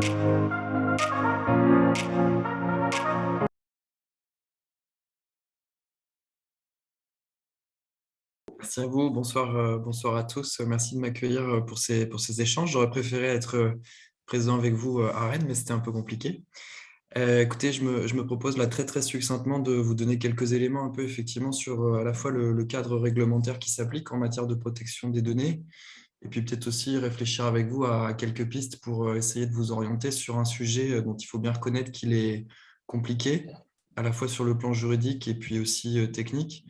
Merci à vous, bonsoir, bonsoir à tous. Merci de m'accueillir pour ces échanges. J'aurais préféré être présent avec vous à Rennes, mais c'était un peu compliqué. Écoutez, je me propose là très très succinctement de vous donner quelques éléments un peu effectivement sur à la fois le cadre réglementaire qui s'applique en matière de protection des données, et puis peut-être aussi réfléchir avec vous à quelques pistes pour essayer de vous orienter sur un sujet dont il faut bien reconnaître qu'il est compliqué, à la fois sur le plan juridique et puis aussi technique.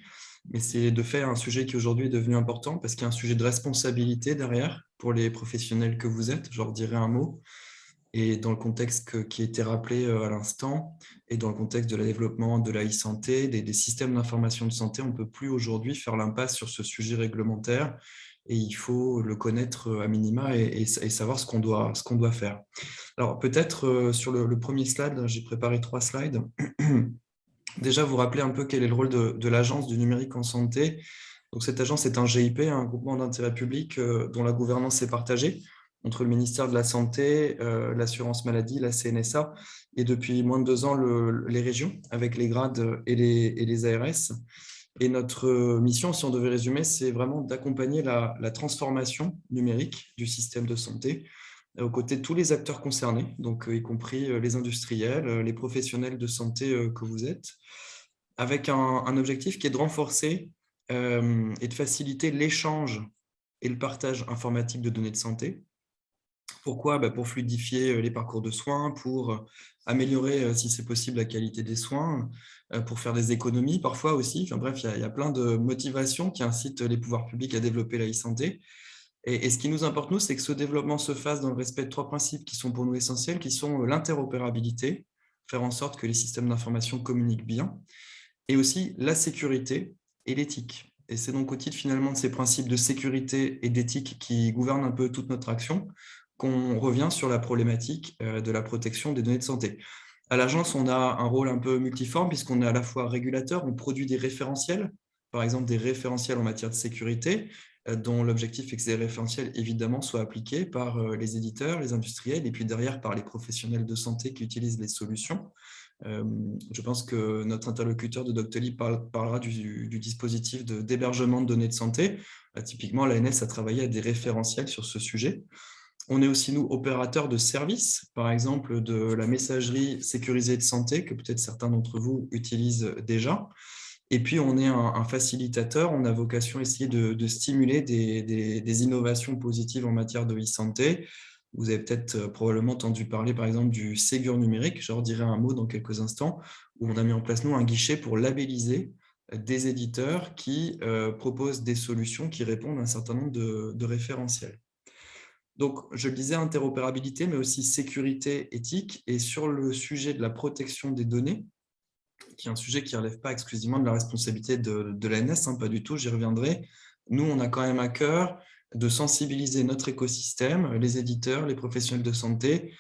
Mais c'est de fait un sujet qui aujourd'hui est devenu important parce qu'il y a un sujet de responsabilité derrière pour les professionnels que vous êtes, je leur dirai un mot. Et dans le contexte qui a été rappelé à l'instant, et dans le contexte de le développement de la e-santé, des systèmes d'information de santé, on ne peut plus aujourd'hui faire l'impasse sur ce sujet réglementaire et il faut le connaître à minima et savoir ce qu'on doit faire. Alors peut-être sur le premier slide, j'ai préparé 3 slides. Déjà, vous rappeler un peu quel est le rôle de l'Agence du numérique en santé. Donc, cette agence est un GIP, un groupement d'intérêt public dont la gouvernance est partagée entre le ministère de la Santé, l'assurance maladie, la CNSA, et depuis moins de 2 ans, les régions, avec les grades et les ARS. Et notre mission, si on devait résumer, c'est vraiment d'accompagner la transformation numérique du système de santé aux côtés de tous les acteurs concernés, donc y compris les industriels, les professionnels de santé que vous êtes, avec un objectif qui est de renforcer et de faciliter l'échange et le partage informatique de données de santé. Pourquoi? Pour fluidifier les parcours de soins, pour améliorer, si c'est possible, la qualité des soins, pour faire des économies parfois aussi. Enfin bref, il y a plein de motivations qui incitent les pouvoirs publics à développer la e-santé. Et ce qui nous importe, nous, c'est que ce développement se fasse dans le respect de 3 principes qui sont pour nous essentiels, qui sont l'interopérabilité, faire en sorte que les systèmes d'information communiquent bien, et aussi la sécurité et l'éthique. Et c'est donc au titre finalement de ces principes de sécurité et d'éthique qui gouvernent un peu toute notre action qu'on revient sur la problématique de la protection des données de santé. À l'agence, on a un rôle un peu multiforme puisqu'on est à la fois régulateur, on produit des référentiels, par exemple des référentiels en matière de sécurité, dont l'objectif est que ces référentiels, évidemment, soient appliqués par les éditeurs, les industriels, et puis derrière par les professionnels de santé qui utilisent les solutions. Je pense que notre interlocuteur de Doctolib parlera du dispositif d'hébergement de données de santé. Typiquement, l'ANS a travaillé à des référentiels sur ce sujet. On est aussi, nous, opérateurs de services, par exemple de la messagerie sécurisée de santé, que peut-être certains d'entre vous utilisent déjà. Et puis, on est un facilitateur, on a vocation à essayer de stimuler des innovations positives en matière de e-santé. Vous avez peut-être probablement entendu parler, par exemple, du Ségur numérique, je leur dirai un mot dans quelques instants, où on a mis en place, nous, un guichet pour labelliser des éditeurs qui proposent des solutions qui répondent à un certain nombre de référentiels. Donc, je le disais, interopérabilité, mais aussi sécurité éthique. Et sur le sujet de la protection des données, qui est un sujet qui ne relève pas exclusivement de la responsabilité de l'ANS, pas du tout, j'y reviendrai. Nous, on a quand même à cœur de sensibiliser notre écosystème, les éditeurs, les professionnels de santé,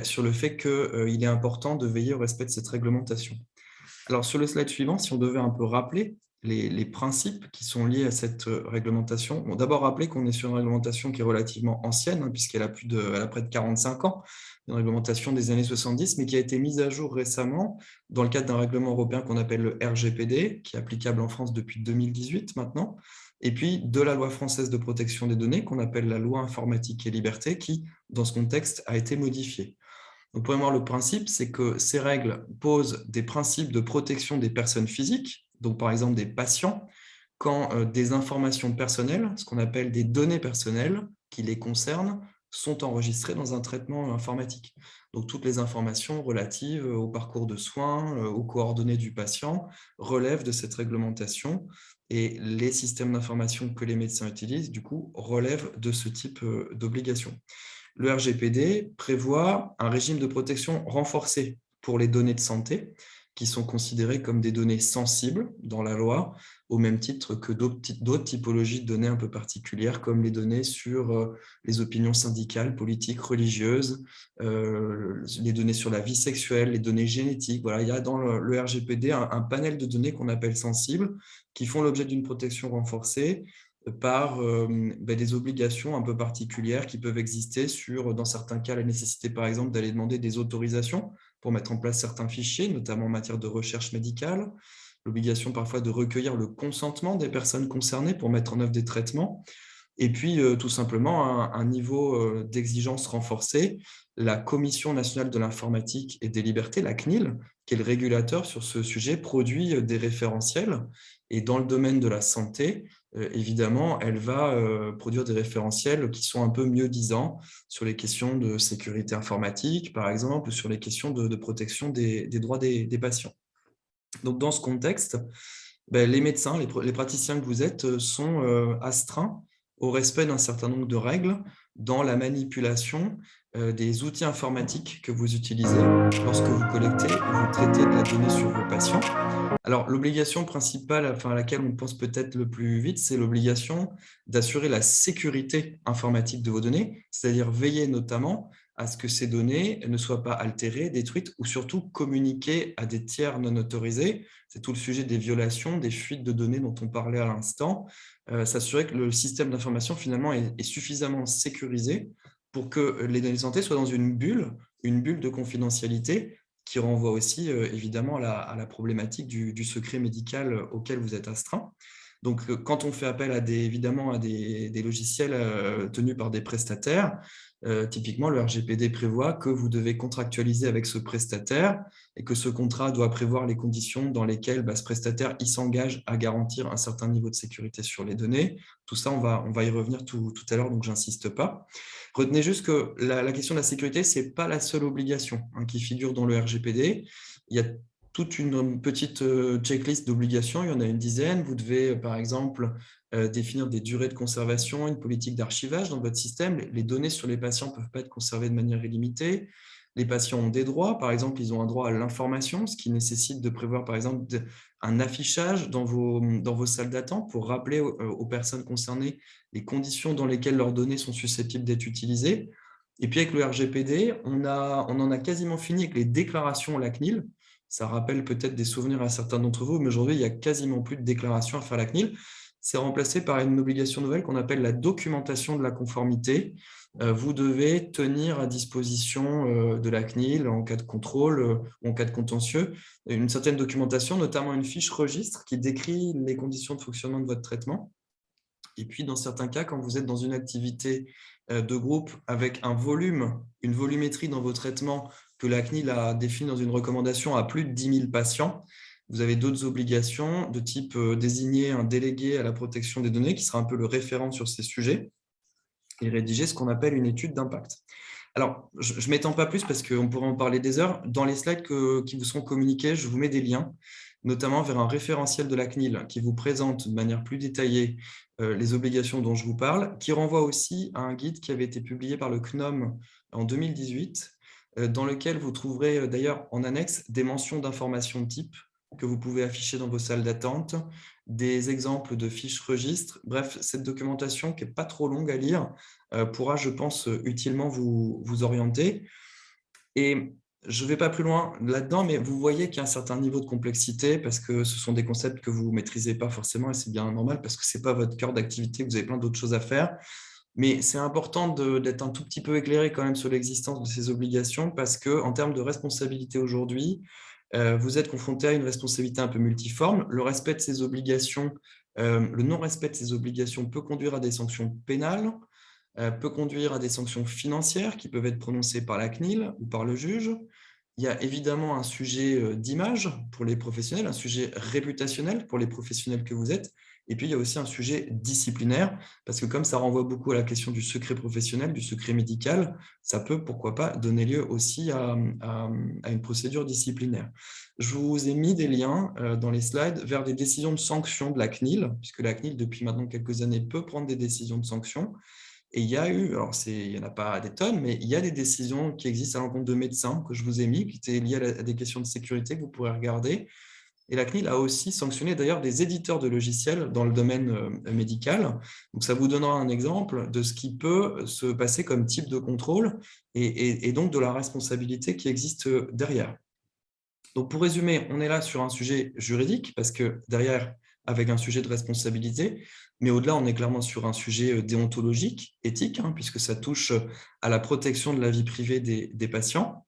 sur le fait qu'il est important de veiller au respect de cette réglementation. Alors, sur le slide suivant, si on devait un peu rappeler les principes qui sont liés à cette réglementation, bon, d'abord rappeler qu'on est sur une réglementation qui est relativement ancienne, puisqu'elle a elle a près de 45 ans, une réglementation des années 70, mais qui a été mise à jour récemment dans le cadre d'un règlement européen qu'on appelle le RGPD, qui est applicable en France depuis 2018 maintenant, et puis de la loi française de protection des données, qu'on appelle la loi informatique et liberté, qui, dans ce contexte, a été modifiée. Donc, pour mémoire, le principe, c'est que ces règles posent des principes de protection des personnes physiques, donc par exemple des patients, quand des informations personnelles, ce qu'on appelle des données personnelles qui les concernent, sont enregistrées dans un traitement informatique. Donc, toutes les informations relatives au parcours de soins, aux coordonnées du patient, relèvent de cette réglementation et les systèmes d'information que les médecins utilisent, du coup, relèvent de ce type d'obligation. Le RGPD prévoit un régime de protection renforcé pour les données de santé, qui sont considérées comme des données sensibles dans la loi, au même titre que d'autres typologies de données un peu particulières, comme les données sur les opinions syndicales, politiques, religieuses, les données sur la vie sexuelle, les données génétiques. Voilà, il y a dans le RGPD un panel de données qu'on appelle sensibles, qui font l'objet d'une protection renforcée, par des obligations un peu particulières qui peuvent exister sur, dans certains cas, la nécessité, par exemple, d'aller demander des autorisations pour mettre en place certains fichiers, notamment en matière de recherche médicale, l'obligation parfois de recueillir le consentement des personnes concernées pour mettre en œuvre des traitements, et puis tout simplement un niveau d'exigence renforcé. La Commission nationale de l'informatique et des libertés, la CNIL, qui est le régulateur sur ce sujet, produit des référentiels. Et dans le domaine de la santé, évidemment, elle va produire des référentiels qui sont un peu mieux-disants sur les questions de sécurité informatique, par exemple, ou sur les questions de protection des droits des patients. Donc, dans ce contexte, les médecins, les praticiens que vous êtes sont astreints au respect d'un certain nombre de règles dans la manipulation des outils informatiques que vous utilisez lorsque vous collectez ou vous traitez de la donnée sur vos patients. Alors, l'obligation principale, enfin, à laquelle on pense peut-être le plus vite, c'est l'obligation d'assurer la sécurité informatique de vos données, c'est-à-dire veiller notamment à ce que ces données ne soient pas altérées, détruites ou surtout communiquées à des tiers non autorisés. C'est tout le sujet des violations, des fuites de données dont on parlait à l'instant. S'assurer que le système d'information finalement est suffisamment sécurisé pour que les données de santé soient dans une bulle de confidentialité qui renvoie aussi évidemment à la problématique du secret médical auquel vous êtes astreint. Donc, quand on fait appel évidemment à des logiciels tenus par des prestataires, typiquement, le RGPD prévoit que vous devez contractualiser avec ce prestataire et que ce contrat doit prévoir les conditions dans lesquelles ce prestataire s'engage à garantir un certain niveau de sécurité sur les données. Tout ça, on va y revenir tout à l'heure, donc je n'insiste pas. Retenez juste que la question de la sécurité, ce n'est pas la seule obligation qui figure dans le RGPD. Il y a toute une petite checklist d'obligations, il y en a une dizaine. Vous devez, par exemple, définir des durées de conservation, une politique d'archivage dans votre système. Les données sur les patients ne peuvent pas être conservées de manière illimitée. Les patients ont des droits, par exemple, ils ont un droit à l'information, ce qui nécessite de prévoir, par exemple, un affichage dans vos salles d'attente pour rappeler aux personnes concernées les conditions dans lesquelles leurs données sont susceptibles d'être utilisées. Et puis avec le RGPD, on en a quasiment fini avec les déclarations à la CNIL. Ça rappelle peut-être des souvenirs à certains d'entre vous, mais aujourd'hui, il n'y a quasiment plus de déclarations à faire à la CNIL. C'est remplacé par une obligation nouvelle qu'on appelle la documentation de la conformité. Vous devez tenir à disposition de la CNIL en cas de contrôle ou en cas de contentieux une certaine documentation, notamment une fiche registre qui décrit les conditions de fonctionnement de votre traitement. Et puis, dans certains cas, quand vous êtes dans une activité de groupe avec un volume, une volumétrie dans vos traitements que la CNIL a défini dans une recommandation à plus de 10 000 patients, vous avez d'autres obligations de type désigner un délégué à la protection des données qui sera un peu le référent sur ces sujets et rédiger ce qu'on appelle une étude d'impact. Alors, je ne m'étends pas plus parce qu'on pourrait en parler des heures. Dans les slides qui vous seront communiqués, je vous mets des liens, notamment vers un référentiel de la CNIL qui vous présente de manière plus détaillée les obligations dont je vous parle, qui renvoie aussi à un guide qui avait été publié par le CNOM en 2018, dans lequel vous trouverez d'ailleurs en annexe des mentions d'informations de type que vous pouvez afficher dans vos salles d'attente, des exemples de fiches registres. Bref, cette documentation qui n'est pas trop longue à lire pourra, je pense, utilement vous orienter. Et je ne vais pas plus loin là-dedans, mais vous voyez qu'il y a un certain niveau de complexité parce que ce sont des concepts que vous ne maîtrisez pas forcément et c'est bien normal parce que ce n'est pas votre cœur d'activité, vous avez plein d'autres choses à faire. Mais c'est important d'être un tout petit peu éclairé quand même sur l'existence de ces obligations parce qu'en termes de responsabilité aujourd'hui, vous êtes confronté à une responsabilité un peu multiforme. Le respect de ces obligations, le non-respect de ces obligations peut conduire à des sanctions pénales, peut conduire à des sanctions financières qui peuvent être prononcées par la CNIL ou par le juge. Il y a évidemment un sujet d'image pour les professionnels, un sujet réputationnel pour les professionnels que vous êtes. Et puis, il y a aussi un sujet disciplinaire, parce que comme ça renvoie beaucoup à la question du secret professionnel, du secret médical, ça peut, pourquoi pas, donner lieu aussi à une procédure disciplinaire. Je vous ai mis des liens dans les slides vers des décisions de sanction de la CNIL, puisque la CNIL, depuis maintenant quelques années, peut prendre des décisions de sanction. Et il y a eu, alors il n'y en a pas des tonnes, mais il y a des décisions qui existent à l'encontre de médecins que je vous ai mis, qui étaient liées à des questions de sécurité que vous pourrez regarder. Et la CNIL a aussi sanctionné d'ailleurs des éditeurs de logiciels dans le domaine médical. Donc, ça vous donnera un exemple de ce qui peut se passer comme type de contrôle et donc de la responsabilité qui existe derrière. Donc, pour résumer, on est là sur un sujet juridique parce que derrière, avec un sujet de responsabilité, mais au-delà, on est clairement sur un sujet déontologique, éthique, hein, puisque ça touche à la protection de la vie privée des patients.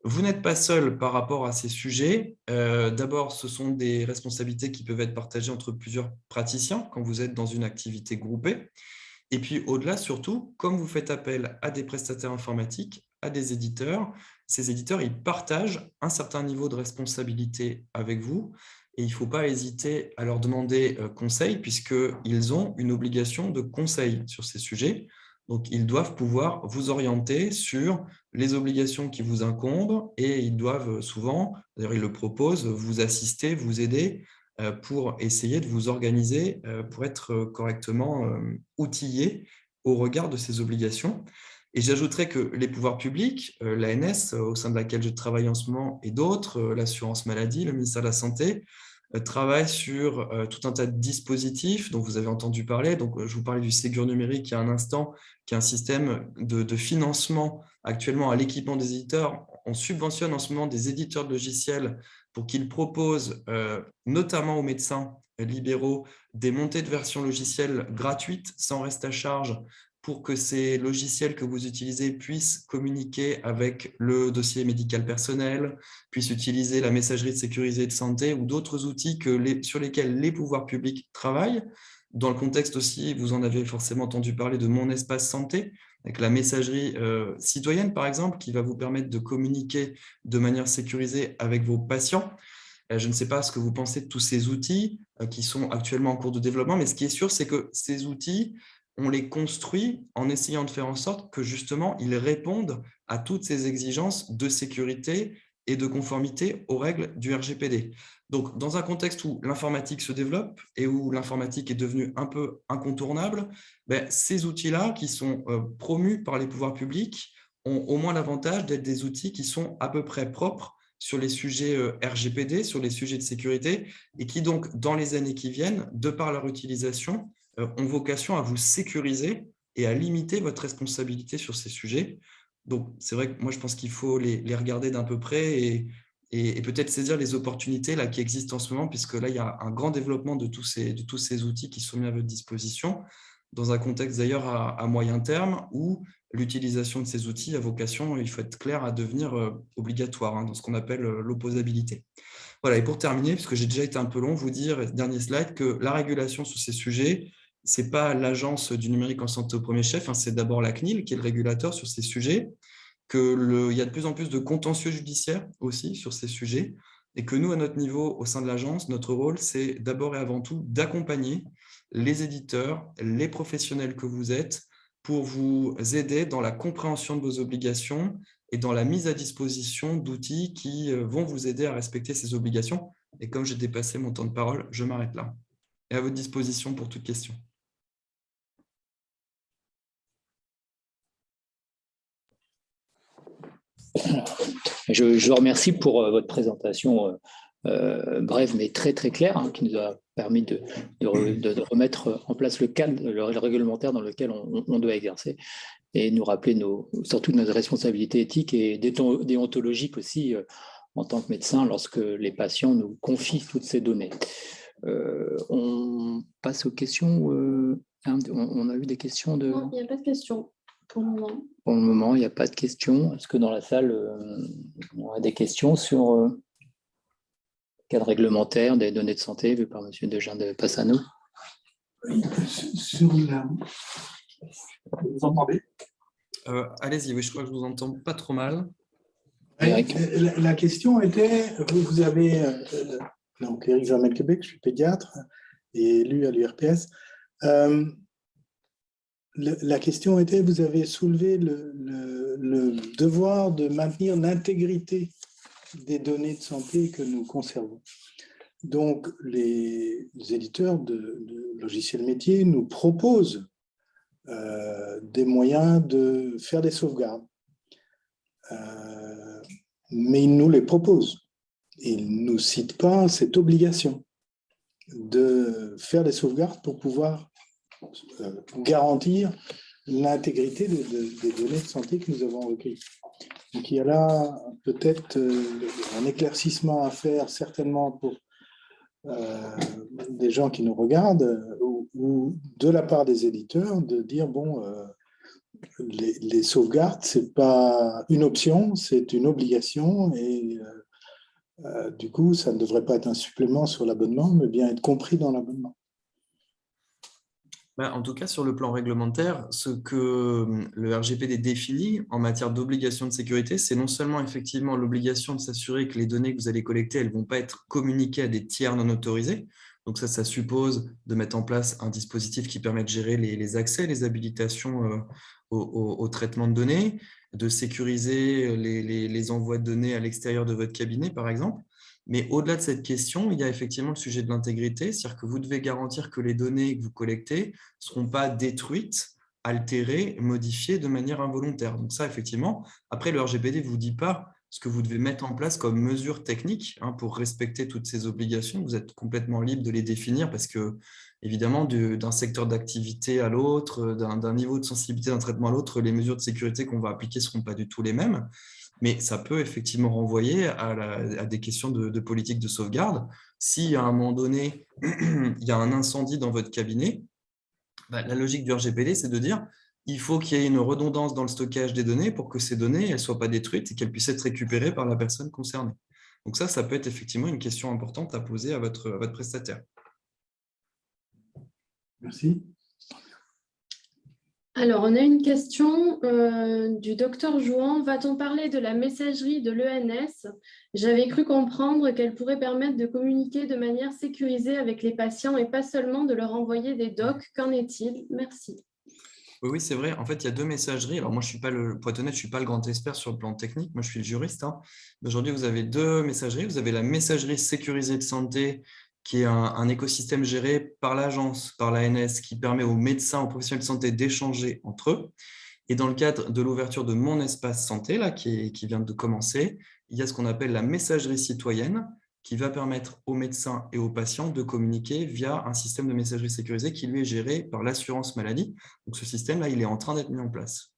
Vous n'êtes pas seul par rapport à ces sujets. D'abord, ce sont des responsabilités qui peuvent être partagées entre plusieurs praticiens quand vous êtes dans une activité groupée. Et puis au-delà, surtout, comme vous faites appel à des prestataires informatiques, à des éditeurs, ces éditeurs, ils partagent un certain niveau de responsabilité avec vous et il ne faut pas hésiter à leur demander conseil puisqu'ils ont une obligation de conseil sur ces sujets. Donc, ils doivent pouvoir vous orienter sur les obligations qui vous incombent et ils doivent souvent, d'ailleurs ils le proposent, vous assister, vous aider pour essayer de vous organiser pour être correctement outillé au regard de ces obligations. Et j'ajouterais que les pouvoirs publics, l'ANS, au sein de laquelle je travaille en ce moment, et d'autres, l'assurance maladie, le ministère de la Santé, travaillent sur tout un tas de dispositifs dont vous avez entendu parler. Donc, je vous parlais du Ségur numérique il y a un instant, qui est un système de financement actuellement à l'équipement des éditeurs. On subventionne en ce moment des éditeurs de logiciels pour qu'ils proposent, notamment aux médecins libéraux, des montées de versions logicielles gratuites, sans reste à charge, pour que ces logiciels que vous utilisez puissent communiquer avec le dossier médical personnel, puissent utiliser la messagerie sécurisée de santé ou d'autres outils sur lesquels les pouvoirs publics travaillent. Dans le contexte aussi, vous en avez forcément entendu parler de Mon Espace Santé, avec la messagerie citoyenne, par exemple, qui va vous permettre de communiquer de manière sécurisée avec vos patients. Je ne sais pas ce que vous pensez de tous ces outils qui sont actuellement en cours de développement, mais ce qui est sûr, c'est que ces outils, on les construit en essayant de faire en sorte que justement, ils répondent à toutes ces exigences de sécurité et de conformité aux règles du RGPD. Donc, dans un contexte où l'informatique se développe et où l'informatique est devenue un peu incontournable, ces outils-là qui sont promus par les pouvoirs publics ont au moins l'avantage d'être des outils qui sont à peu près propres sur les sujets RGPD, sur les sujets de sécurité, et qui donc, dans les années qui viennent, de par leur utilisation, ont vocation à vous sécuriser et à limiter votre responsabilité sur ces sujets. Donc, c'est vrai que moi, je pense qu'il faut les regarder d'un peu près et peut-être saisir les opportunités là, qui existent en ce moment, puisque là, il y a un grand développement de tous ces outils qui sont mis à votre disposition, dans un contexte d'ailleurs à moyen terme où l'utilisation de ces outils a vocation, il faut être clair, à devenir obligatoire dans ce qu'on appelle l'opposabilité. Voilà, et pour terminer, puisque j'ai déjà été un peu long, vous dire, dernier slide, que la régulation sur ces sujets, ce n'est pas l'Agence du numérique en santé au premier chef, c'est d'abord la CNIL qui est le régulateur sur ces sujets, qu'il y a de plus en plus de contentieux judiciaires aussi sur ces sujets, et que nous, à notre niveau, au sein de l'agence, notre rôle, c'est d'abord et avant tout d'accompagner les éditeurs, les professionnels que vous êtes, pour vous aider dans la compréhension de vos obligations et dans la mise à disposition d'outils qui vont vous aider à respecter ces obligations. Et comme j'ai dépassé mon temps de parole, je m'arrête là. Et à votre disposition pour toute question. Je vous remercie pour votre présentation brève mais très très claire, qui nous a permis de remettre en place le cadre, le réglementaire dans lequel on doit exercer et nous rappeler surtout nos responsabilités éthiques et déontologiques aussi en tant que médecin lorsque les patients nous confient toutes ces données. On passe aux questions. On a eu des questions de... Non, il n'y a pas de questions pour le moment. Pour le moment, il n'y a pas de questions. Est-ce que dans la salle, on aurait des questions sur le cadre réglementaire des données de santé vu par M. Dejean de Passano? Sur la... Vous entendez? Allez-y, oui, je crois que je vous entends pas trop mal. La question était, vous avez, donc Éric Vermel-Québec, je suis pédiatre et élu à l'URPS. La question était, vous avez soulevé le devoir de maintenir l'intégrité des données de santé que nous conservons. Donc, les éditeurs de logiciels métiers nous proposent des moyens de faire des sauvegardes. Mais ils nous les proposent. Ils ne nous citent pas cette obligation de faire des sauvegardes pour pouvoir garantir l'intégrité des données de santé que nous avons recueillies. Donc il y a là peut-être un éclaircissement à faire, certainement pour des gens qui nous regardent ou de la part des éditeurs de dire, bon, les sauvegardes, ce n'est pas une option, c'est une obligation et du coup, ça ne devrait pas être un supplément sur l'abonnement, mais bien être compris dans l'abonnement. En tout cas, sur le plan réglementaire, ce que le RGPD définit en matière d'obligation de sécurité, c'est non seulement effectivement l'obligation de s'assurer que les données que vous allez collecter, elles ne vont pas être communiquées à des tiers non autorisés. Donc ça suppose de mettre en place un dispositif qui permet de gérer les accès, les habilitations au traitement de données, de sécuriser les envois de données à l'extérieur de votre cabinet, par exemple. Mais au-delà de cette question, il y a effectivement le sujet de l'intégrité, c'est-à-dire que vous devez garantir que les données que vous collectez ne seront pas détruites, altérées, modifiées de manière involontaire. Donc ça, effectivement, après, le RGPD ne vous dit pas ce que vous devez mettre en place comme mesures techniques pour respecter toutes ces obligations. Vous êtes complètement libre de les définir parce que, évidemment, d'un secteur d'activité à l'autre, d'un niveau de sensibilité d'un traitement à l'autre, les mesures de sécurité qu'on va appliquer ne seront pas du tout les mêmes. Mais ça peut effectivement renvoyer à des questions de politique de sauvegarde. Si à un moment donné, il y a un incendie dans votre cabinet, la logique du RGPD, c'est de dire il faut qu'il y ait une redondance dans le stockage des données pour que ces données ne soient pas détruites et qu'elles puissent être récupérées par la personne concernée. Donc ça peut être effectivement une question importante à poser à votre prestataire. Merci. Alors, on a une question du docteur Jouan. Va-t-on parler de la messagerie de l'ENS? J'avais cru comprendre qu'elle pourrait permettre de communiquer de manière sécurisée avec les patients et pas seulement de leur envoyer des docs. Qu'en est-il? Merci. Oui, c'est vrai. En fait, il y a deux messageries. Alors moi, pour être honnête, je ne suis pas le grand expert sur le plan technique. Moi, je suis le juriste. Aujourd'hui, vous avez deux messageries. Vous avez la messagerie sécurisée de santé, qui est un écosystème géré par l'agence, par l'ANS, qui permet aux médecins, aux professionnels de santé d'échanger entre eux. Et dans le cadre de l'ouverture de Mon Espace Santé, là, qui vient de commencer, il y a ce qu'on appelle la messagerie citoyenne, qui va permettre aux médecins et aux patients de communiquer via un système de messagerie sécurisée qui lui est géré par l'assurance maladie. Donc ce système-là, il est en train d'être mis en place.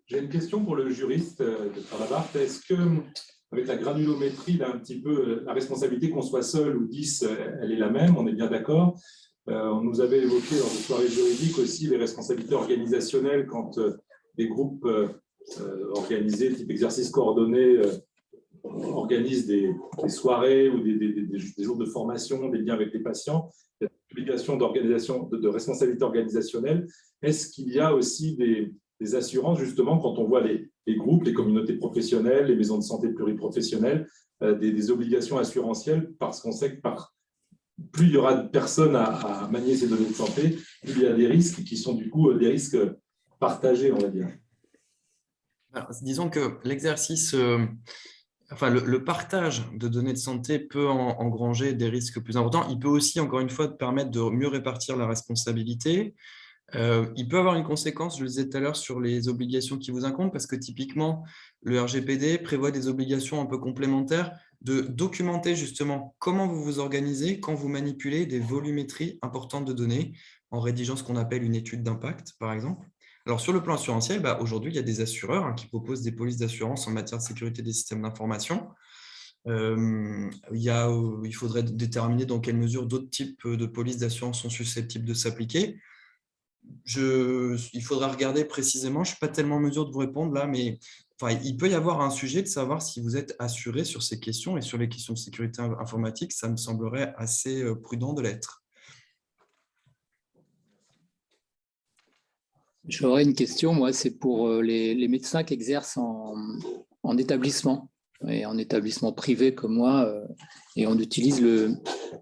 J'ai une question pour le juriste, Dr Labarthe. Est-ce que, avec la granulométrie, là, un petit peu, la responsabilité qu'on soit seul ou 10, elle est la même, on est bien d'accord. On nous avait évoqué dans des soirées juridiques aussi les responsabilités organisationnelles quand des groupes organisés, type exercice coordonné, organisent des soirées ou des jours de formation, des liens avec les patients. Il y a une obligation d'organisation, de responsabilité organisationnelle. Est-ce qu'il y a aussi des assurances, justement, quand on voit les groupes, les communautés professionnelles, les maisons de santé pluriprofessionnelles, des obligations assurantielles, parce qu'on sait que plus il y aura de personnes à manier ces données de santé, plus il y a des risques qui sont du coup des risques partagés, on va dire. Alors, disons que l'exercice, le partage de données de santé peut engranger des risques plus importants. Il peut aussi, encore une fois, permettre de mieux répartir la responsabilité. Il peut avoir une conséquence, je le disais tout à l'heure, sur les obligations qui vous incombent, parce que typiquement, le RGPD prévoit des obligations un peu complémentaires de documenter justement comment vous vous organisez quand vous manipulez des volumétries importantes de données en rédigeant ce qu'on appelle une étude d'impact, par exemple. Alors, sur le plan assurantiel, aujourd'hui, il y a des assureurs qui proposent des polices d'assurance en matière de sécurité des systèmes d'information. Il faudrait déterminer dans quelle mesure d'autres types de polices d'assurance sont susceptibles de s'appliquer. Il faudra regarder précisément, je ne suis pas tellement en mesure de vous répondre là, mais il peut y avoir un sujet de savoir si vous êtes assuré sur ces questions et sur les questions de sécurité informatique, ça me semblerait assez prudent de l'être. J'aurais une question, moi, c'est pour les médecins qui exercent en établissement, et en établissement privé comme moi, et on utilise le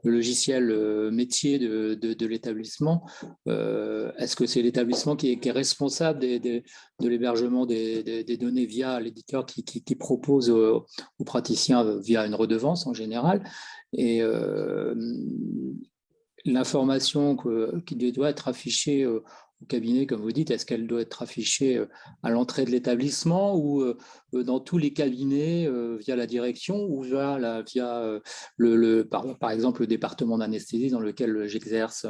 logiciel métier de l'établissement. Est-ce que c'est l'établissement qui est responsable de l'hébergement des données via l'éditeur qui propose aux praticiens via une redevance en général, et l'information qui doit être affichée au cabinet, comme vous dites, est-ce qu'elle doit être affichée à l'entrée de l'établissement ou dans tous les cabinets via la direction ou via par exemple le département d'anesthésie dans lequel j'exerce?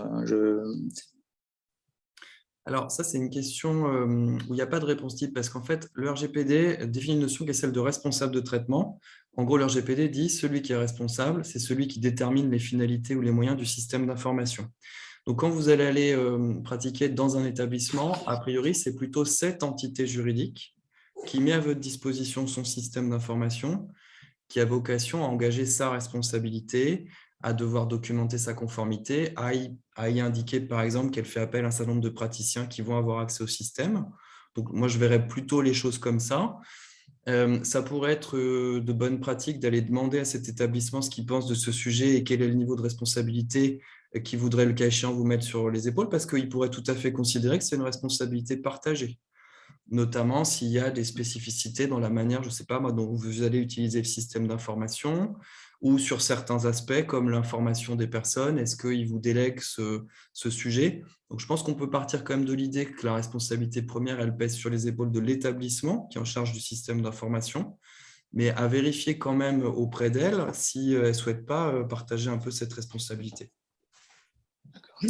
Alors ça, c'est une question où il n'y a pas de réponse type parce qu'en fait, le RGPD définit une notion qui est celle de responsable de traitement. En gros, le RGPD dit celui qui est responsable, c'est celui qui détermine les finalités ou les moyens du système d'information. Donc, quand vous allez aller pratiquer dans un établissement, a priori, c'est plutôt cette entité juridique qui met à votre disposition son système d'information, qui a vocation à engager sa responsabilité, à devoir documenter sa conformité, à y indiquer, par exemple, qu'elle fait appel à un certain nombre de praticiens qui vont avoir accès au système. Donc, moi, je verrais plutôt les choses comme ça. Ça pourrait être de bonnes pratiques d'aller demander à cet établissement ce qu'il pense de ce sujet et quel est le niveau de responsabilité qu'il voudrait, le cas échéant, vous mettre sur les épaules, parce qu'il pourrait tout à fait considérer que c'est une responsabilité partagée, notamment s'il y a des spécificités dans la manière, je ne sais pas moi, dont vous allez utiliser le système d'information, ou sur certains aspects comme l'information des personnes, est-ce qu'ils vous délèguent ce sujet? Donc, je pense qu'on peut partir quand même de l'idée que la responsabilité première, elle pèse sur les épaules de l'établissement qui est en charge du système d'information, mais à vérifier quand même auprès d'elle si elle ne souhaite pas partager un peu cette responsabilité.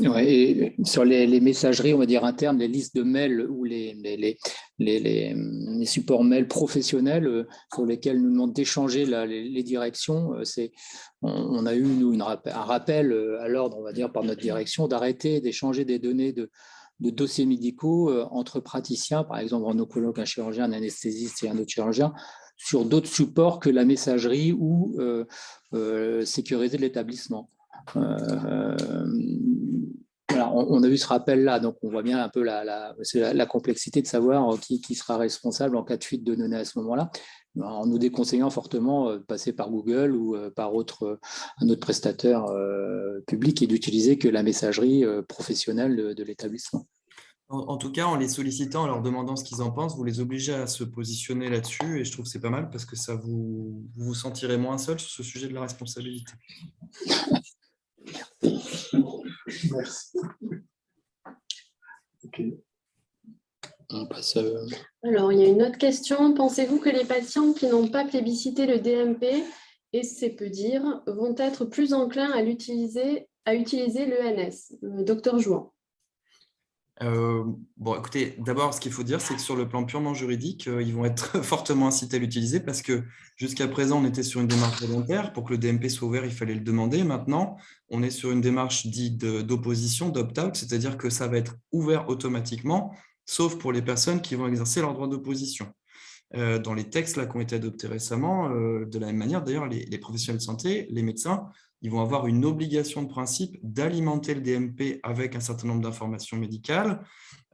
Ouais, et sur les messageries, on va dire internes, les listes de mails ou les supports mails professionnels sur lesquels nous demandent d'échanger les directions, on a eu nous, un rappel à l'ordre, on va dire, par notre direction, d'arrêter d'échanger des données de dossiers médicaux entre praticiens, par exemple un oncologue, un chirurgien, un anesthésiste et un autre chirurgien, sur d'autres supports que la messagerie ou sécurité de l'établissement. Voilà, on a eu ce rappel-là, donc on voit bien un peu la complexité de savoir qui sera responsable en cas de fuite de données à ce moment-là, en nous déconseillant fortement de passer par Google ou par un autre prestataire public et d'utiliser que la messagerie professionnelle de l'établissement. En tout cas, en les sollicitant, en leur demandant ce qu'ils en pensent, vous les obligez à se positionner là-dessus et je trouve que c'est pas mal parce que ça vous sentirez moins seul sur ce sujet de la responsabilité. Merci. Ok. On passe Alors, il y a une autre question. Pensez-vous que les patients qui n'ont pas plébiscité le DMP, et c'est peu dire, vont être plus enclins à utiliser l'ENS? Docteur Jouan. Bon, écoutez, d'abord, ce qu'il faut dire, c'est que sur le plan purement juridique, ils vont être fortement incités à l'utiliser parce que jusqu'à présent, on était sur une démarche volontaire. Pour que le DMP soit ouvert, il fallait le demander. Maintenant, on est sur une démarche dite d'opposition, d'opt-out, c'est-à-dire que ça va être ouvert automatiquement, sauf pour les personnes qui vont exercer leur droit d'opposition. Dans les textes là, qui ont été adoptés récemment, de la même manière, d'ailleurs, les professionnels de santé, les médecins, ils vont avoir une obligation de principe d'alimenter le DMP avec un certain nombre d'informations médicales,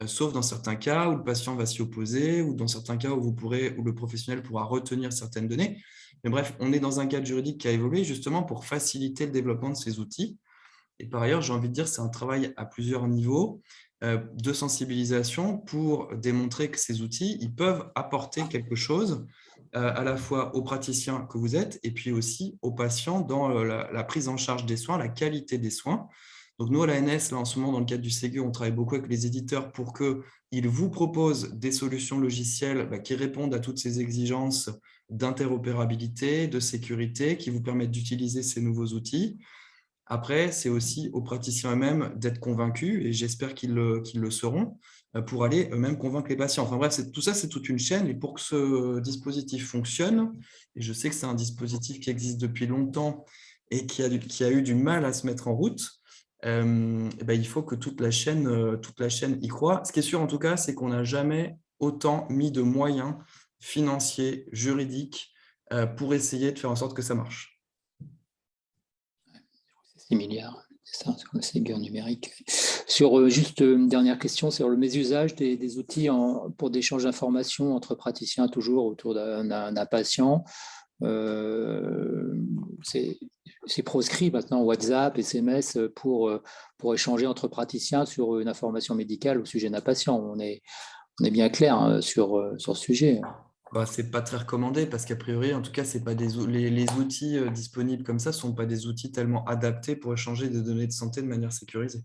sauf dans certains cas où le patient va s'y opposer ou dans certains cas où le professionnel pourra retenir certaines données. Mais bref, on est dans un cadre juridique qui a évolué justement pour faciliter le développement de ces outils. Et par ailleurs, j'ai envie de dire, c'est un travail à plusieurs niveaux de sensibilisation pour démontrer que ces outils, ils peuvent apporter quelque chose à la fois aux praticiens que vous êtes et puis aussi aux patients dans la prise en charge des soins, la qualité des soins. Donc nous, à l'ANS, là, en ce moment, dans le cadre du Ségur, on travaille beaucoup avec les éditeurs pour qu'ils vous proposent des solutions logicielles qui répondent à toutes ces exigences d'interopérabilité, de sécurité, qui vous permettent d'utiliser ces nouveaux outils. Après, c'est aussi aux praticiens eux-mêmes d'être convaincus, et j'espère qu'ils le seront, pour aller eux-mêmes convaincre les patients. Enfin bref, tout ça, c'est toute une chaîne, et pour que ce dispositif fonctionne, et je sais que c'est un dispositif qui existe depuis longtemps et qui a eu du mal à se mettre en route, il faut que toute la chaîne y croit. Ce qui est sûr, en tout cas, c'est qu'on n'a jamais autant mis de moyens financiers, juridiques, pour essayer de faire en sorte que ça marche. 6 milliards, c'est ça, c'est le Ségur numérique. Sur juste une dernière question sur le mésusage des outils pour d'échange d'informations entre praticiens, toujours autour d'un patient. C'est proscrit maintenant, WhatsApp, SMS, pour échanger entre praticiens sur une information médicale au sujet d'un patient. On est bien clair sur ce sujet. Ce n'est pas très recommandé parce qu'a priori, en tout cas, c'est pas les outils disponibles comme ça ne sont pas des outils tellement adaptés pour échanger des données de santé de manière sécurisée.